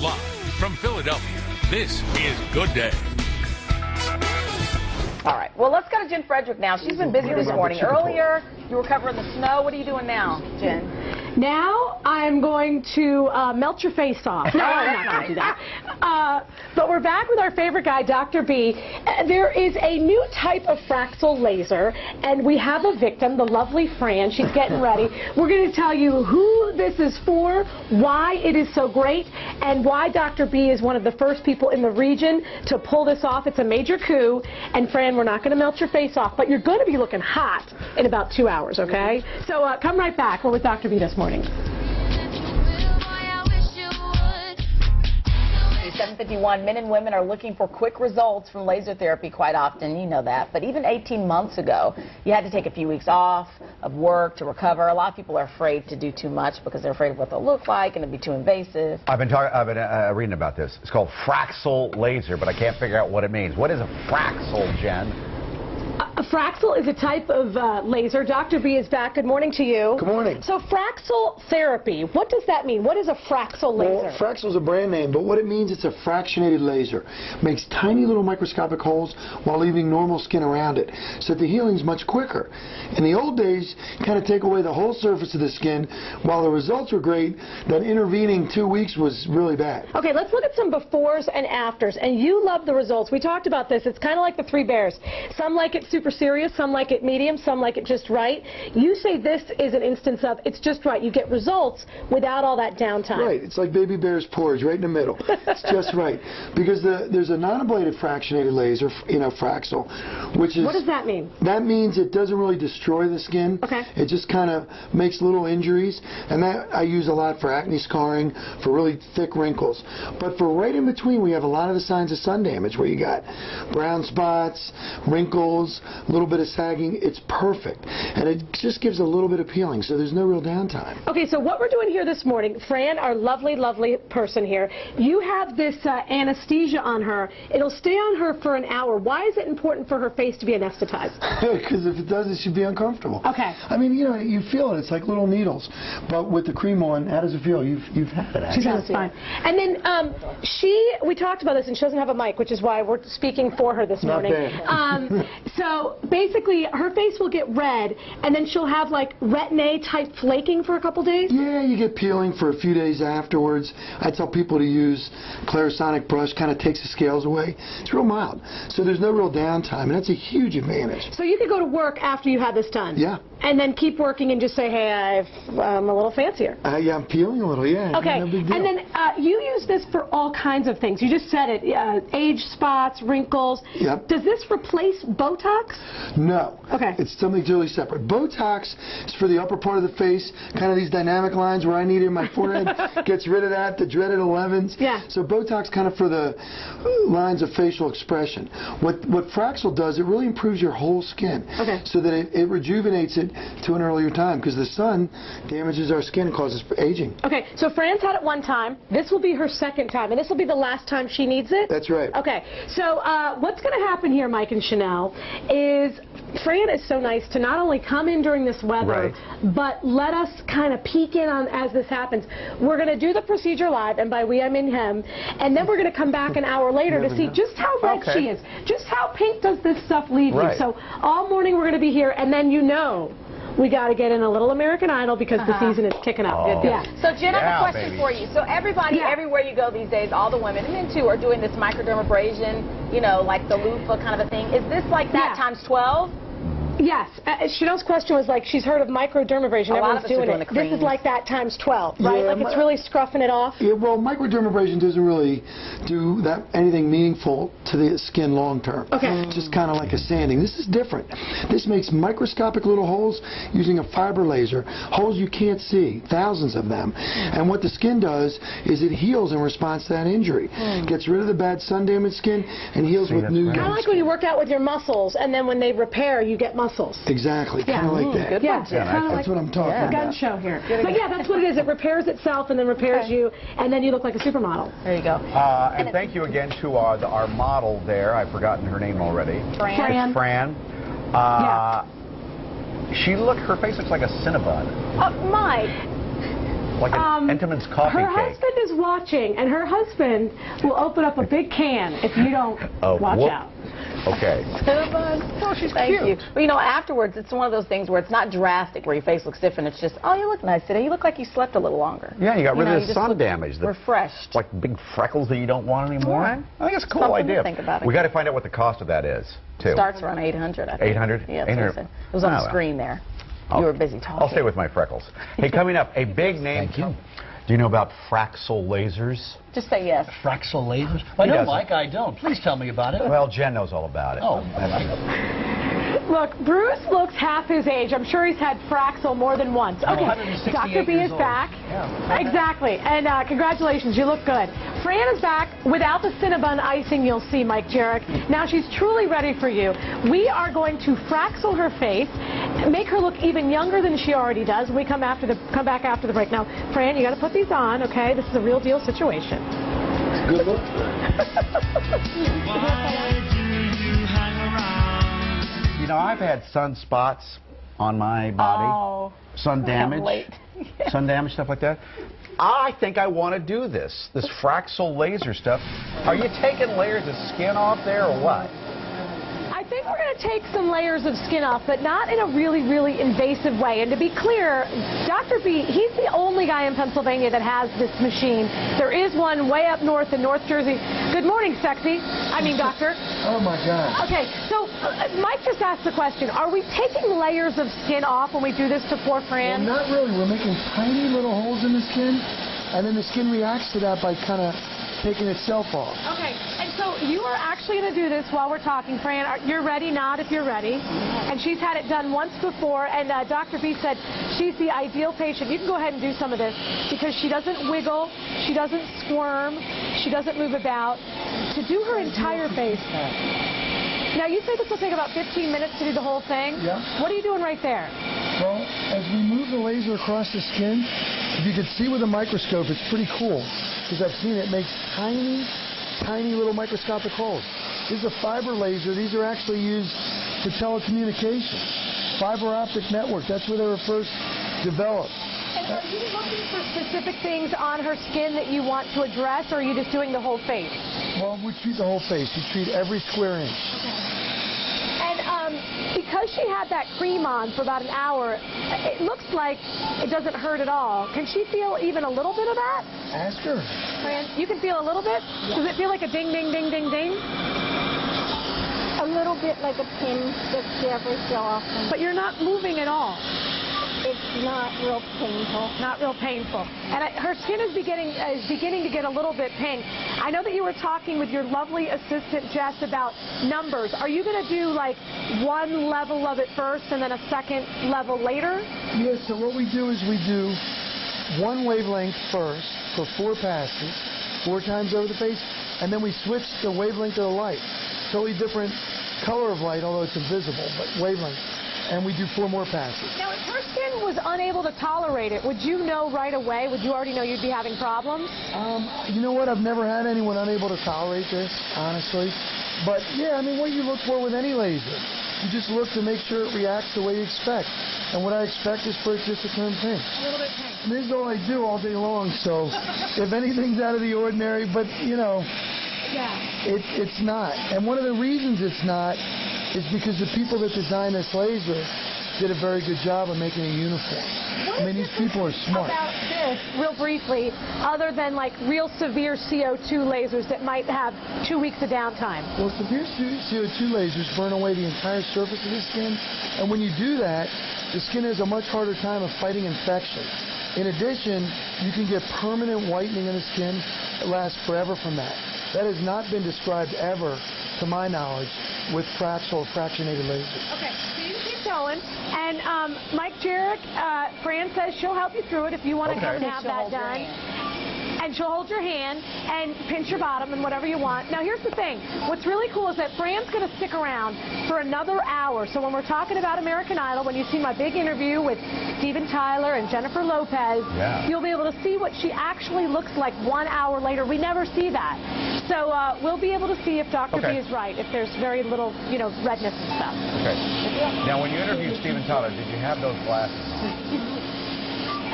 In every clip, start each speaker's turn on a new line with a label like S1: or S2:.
S1: Live from Philadelphia, this is Good Day.
S2: All right. Well, let's go to Jen Frederick now. She's been busy this morning. Earlier, you were covering the snow. What are you doing now, Jen?
S3: Now I'm going to melt your face off. No, I'm not going to do that. But we're back with our favorite guy, Dr. B. There is a new type of Fraxel laser, and we have a victim, the lovely Fran. She's getting ready. We're going to tell you who this is for, why it is so great, and why Dr. B is one of the first people in the region to pull this off. It's a major coup. And Fran, we're not going to melt your face off, but you're going to be looking hot in about 2 hours, okay? So come right back. We're with Dr. B this morning.
S2: 7:51, men and women are looking for quick results from laser therapy quite often, you know that. But even 18 months ago, you had to take a few weeks off of work to recover. A lot of people are afraid to do too much because they're afraid of what they'll look like and it'll be too invasive.
S4: I've been reading about this. It's called Fraxel laser, but I can't figure out what it means. What is a Fraxel, Jen?
S3: A Fraxel is a type of laser. Dr. B is back. Good morning to you.
S5: Good morning.
S3: So Fraxel therapy, what does that mean? What is a Fraxel laser?
S5: Well, Fraxel is a brand name, but what it means, it's a fractionated laser. Makes tiny little microscopic holes while leaving normal skin around it, so the healing's much quicker. In the old days, kind of take away the whole surface of the skin. While the results were great, that intervening 2 weeks was really bad.
S3: Okay, let's look at some befores and afters. And you love the results. We talked about this. It's kind of like the Three Bears. Some like it super serious, some like it medium, some like it just right. You say this is an instance of it's just right. You get results without all that downtime.
S5: Right. It's like baby bear's porridge, right in the middle. It's just right. Because there's a non-ablative fractionated laser, Fraxel, which is...
S3: What does that mean?
S5: That means it doesn't really destroy the skin.
S3: Okay.
S5: It just kind of makes little injuries, and that I use a lot for acne scarring, for really thick wrinkles. But for right in between, we have a lot of the signs of sun damage, where you got brown spots, wrinkles, a little bit of sagging. It's perfect, and it just gives a little bit of peeling, so there's no real downtime.
S3: Okay, so what we're doing here this morning, Fran, our lovely, lovely person here, you have this anesthesia on her. It'll stay on her for an hour. Why is it important for her face to be anesthetized?
S5: Because if it doesn't, she'd be uncomfortable.
S3: Okay.
S5: I mean, you know, you feel it. It's like little needles. But with the cream on, how does it feel? You've had it, actually.
S3: She says it's fine. And then we talked about this, and she doesn't have a mic, which is why we're speaking for her this morning.
S5: Not bad.
S3: So basically, her face will get red, and then she'll have like retin-A type flaking for a couple days?
S5: Yeah, you get peeling for a few days afterwards. I tell people to use Clarisonic brush, kind of takes the scales away. It's real mild. So there's no real downtime, and that's a huge advantage.
S3: So you could go to work after you have this done?
S5: Yeah.
S3: And then keep working and just say, hey, I'm a little fancier.
S5: Yeah, I'm peeling a little, yeah.
S3: Okay,
S5: no big deal.
S3: and then you use this for all kinds of things. You just said it, age spots, wrinkles.
S5: Yep.
S3: Does this replace Botox?
S5: No.
S3: Okay.
S5: It's something totally separate. Botox is for the upper part of the face, kind of these dynamic lines where I need it in my forehead. Gets rid of that, the dreaded 11s.
S3: Yeah.
S5: So Botox kind of for the lines of facial expression. What Fraxel does, it really improves your whole skin.
S3: Okay.
S5: So that it rejuvenates it to an earlier time, because the sun damages our skin and causes aging.
S3: Okay, so Fran's had it one time. This will be her second time, and this will be the last time she needs it?
S5: That's right.
S3: Okay, so what's going to happen here, Mike and Chanel, is Fran is so nice to not only come in during this weather, but let us kind of peek in on as this happens. We're going to do the procedure live, and by we I mean him, and then we're going to come back an hour later to see just how red she is. Just how pink does this stuff leave you? So all morning we're going to be here, and then we got to get in a little American Idol because the season is kicking up.
S2: Oh. Yeah. So Jen, I have a question for you. So everybody, everywhere you go these days, all the women, and men too, are doing this microdermabrasion, you know, like the loofah kind of a thing. Is this like that times 12?
S3: Yes. Chanel's question was like she's heard of microdermabrasion. Everyone's doing it. This is like that times 12, right?
S5: Yeah,
S3: like it's really scruffing it off.
S5: Yeah, well, microdermabrasion doesn't really do anything meaningful to the skin long term.
S3: Okay.
S5: Just kind of like a sanding. This is different. This makes microscopic little holes using a fiber laser, holes you can't see, thousands of them. And what the skin does is it heals in response to that injury. Gets rid of the bad sun damaged skin and heals with new young
S3: Kind of like when you work out with your muscles, and then when they repair, you get muscles.
S5: Exactly, kind of like that.
S2: Good one, Jen.
S5: That's what I'm talking about.
S3: Gun show here. But yeah, that's what it is. It repairs itself and then repairs you, and then you look like a supermodel.
S2: There you go.
S4: And thank you again to our model there. I've forgotten her name already.
S3: Fran.
S4: Fran. Her face looks like a Cinnabon.
S2: Mike.
S4: Like an Entenmann's coffee
S3: her
S4: cake.
S3: husband is watching, and her husband will open up a big can if you don't watch out.
S4: Okay.
S2: Oh, she's Thank cute. You. But you know, afterwards, it's one of those things where it's not drastic, where your face looks different. It's just, oh, you look nice today. You look like you slept a little longer.
S4: Yeah, you got rid of the sun damage.
S2: Refreshed.
S4: Like big freckles that you don't want anymore.
S2: Right.
S4: I think it's a cool
S2: Something
S4: idea.
S2: To think about
S4: We got to find out what the cost of that is, too.
S2: Starts around 800. I think.
S4: 800.
S2: Yeah, 800. It was on the screen there. You were busy talking.
S4: I'll stay with my freckles. Hey, coming up, a big name.
S6: Thank you.
S4: Do you know about Fraxel lasers?
S2: Just say yes.
S6: Fraxel lasers? I don't, Mike. I don't. Please tell me about it.
S4: Well, Jen knows all about it.
S6: Oh.
S3: Look, Bruce looks half his age. I'm sure he's had Fraxel more than once. Okay, Dr. B is back.
S6: Yeah.
S3: Exactly. And congratulations, you look good. Fran is back without the Cinnabon icing, you'll see, Mike Jarek. Now she's truly ready for you. We are going to Fraxel her face, make her look even younger than she already does. We come back after the break. Now, Fran, you got to put these on, okay? This is a real deal situation.
S5: Good look.
S4: You know, I've had sunspots on my body.
S2: Oh.
S4: Sun damage. Sun damage, stuff like that. I think I want to do this Fraxel laser stuff. Are you taking layers of skin off there or what?
S3: I think we're going to take some layers of skin off, but not in a really, really invasive way. And to be clear, Dr. B, he's the only guy in Pennsylvania that has this machine. There is one way up north in North Jersey. Good morning, sexy. I mean, doctor.
S5: Oh, my God.
S3: Okay, so Mike just asked the question, are we taking layers of skin off when we do this to poor Fran?
S5: Well, not really. We're making tiny little holes in the skin, and then the skin reacts to that by kind of taking itself off.
S3: Okay, and so you are actually going to do this while we're talking, Fran. You're ready, nod if you're ready. And she's had it done once before, and Dr. B said she's the ideal patient. You can go ahead and do some of this because she doesn't wiggle, she doesn't squirm, she doesn't move about. To do her entire face. Now, you say this will take about 15 minutes to do the whole thing?
S5: Yeah.
S3: What are you doing right there?
S5: Well, as we move the laser across the skin, if you could see with a microscope, it's pretty cool. Because I've seen it makes tiny, tiny little microscopic holes. This is a fiber laser. These are actually used for telecommunications. Fiber optic network. That's where they were first developed.
S3: And are you looking for specific things on her skin that you want to address, or are you just doing the whole face?
S5: Well, we treat the whole face. We treat every square inch.
S3: And because she had that cream on for about an hour, it looks like it doesn't hurt at all. Can she feel even a little bit of that?
S5: Ask her.
S3: Fran, you can feel a little bit? Yeah. Does it feel like a ding, ding, ding, ding, ding?
S7: A little bit like a pin that's every so often.
S3: But you're not moving at all.
S7: It's not real painful.
S3: Not real painful. And her skin is beginning to get a little bit pink. I know that you were talking with your lovely assistant, Jess, about numbers. Are you going to do like one level of it first and then a second level later?
S5: Yes, so what we do is we do one wavelength first for 4 passes, 4 times over the face, and then we switch the wavelength of the light. Totally different color of light, although it's invisible, but wavelength. And we do 4 more passes.
S3: Now, if her skin was unable to tolerate it, would you know right away? Would you already know you'd be having problems?
S5: You know what? I've never had anyone unable to tolerate this, honestly. But, yeah, I mean, what you look for with any laser, you just look to make sure it reacts the way you expect. And what I expect is for it just to turn pink.
S3: A little bit pink.
S5: And this is all I do all day long, so if anything's out of the ordinary, but, you know,
S3: yeah,
S5: it's not. And one of the reasons it's not is because the people that designed this laser did a very good job of making it uniform. I mean, these people are smart.
S3: About this, real briefly, other than like real severe CO2 lasers that might have 2 weeks of downtime?
S5: Well, severe CO2 lasers burn away the entire surface of the skin, and when you do that, the skin has a much harder time of fighting infection. In addition, you can get permanent whitening in the skin that lasts forever from that. That has not been described ever, to my knowledge, with Fraxel fractionated lasers.
S3: Okay, so you keep going. And Mike Jarek, Fran says she'll help you through it if you want to come and have that done. And she'll hold your hand and pinch your bottom and whatever you want. Now, here's the thing. What's really cool is that Fran's going to stick around for another hour. So when we're talking about American Idol, when you see my big interview with Steven Tyler and Jennifer Lopez, you'll be able to see what she actually looks like 1 hour later. We never see that. So we'll be able to see if Dr. B is right, if there's very little, you know, redness and stuff.
S4: Okay. Now, when you interviewed Steven Tyler, did you have those glasses on?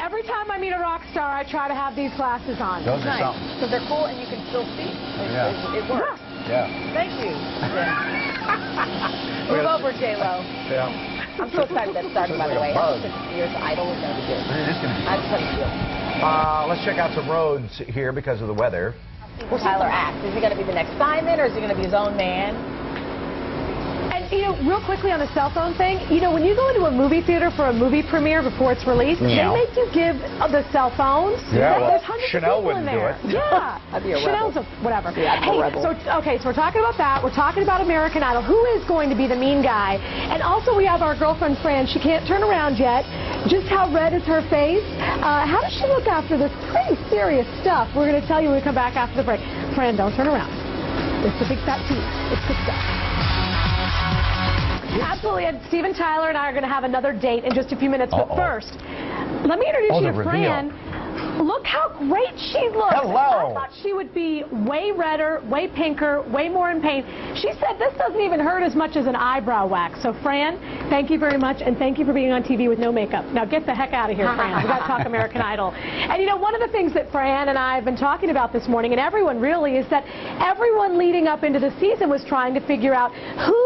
S3: Every Every time I meet a rock star, I try to have these glasses on.
S4: Those are
S2: Nice.
S4: something.
S2: So they're cool and you can still see. It works.
S4: Yeah.
S2: Thank you. Move over, J-Lo.
S4: Yeah.
S2: I'm so excited that's starting, by the way.
S4: Buzz.
S2: 6 years Idol is going to be good.
S4: It is going to be.
S2: I just feel.
S4: Let's check out some roads here because of the weather.
S2: Well, Tyler asked, is he going to be the next Simon or is he going to be his own man?
S3: And, you know, real quickly on the cell phone thing, you know, when you go into a movie theater for a movie premiere before it's released,
S4: Yeah.
S3: they make you give the cell phones.
S4: Yeah, well,
S3: There's hundreds
S4: Chanel
S3: of people in
S4: wouldn't do
S3: there.
S4: it.
S3: Yeah.
S2: I'd be a
S3: Chanel's
S2: rebel.
S3: whatever.
S2: Yeah, I'd be a rebel.
S3: So we're talking about that. We're talking about American Idol. Who is going to be the mean guy? And also we have our girlfriend, Fran. She can't turn around yet. Just how red is her face? How does she look after this pretty serious stuff? We're going to tell you when we come back after the break. Fran, don't turn around. It's a big fat teeth. It's good stuff. Absolutely, and Steven Tyler and I are going to have another date in just a few minutes. But first, let me introduce you to Fran. Look how great she looks.
S4: Hello.
S3: I thought she would be way redder, way pinker, way more in pain. She said this doesn't even hurt as much as an eyebrow wax. So, Fran, thank you very much, and thank you for being on TV with no makeup. Now, get the heck out of here, Fran. We've got to talk American Idol. And, you know, one of the things that Fran and I have been talking about this morning, and everyone really, is that everyone leading up into the season was trying to figure out who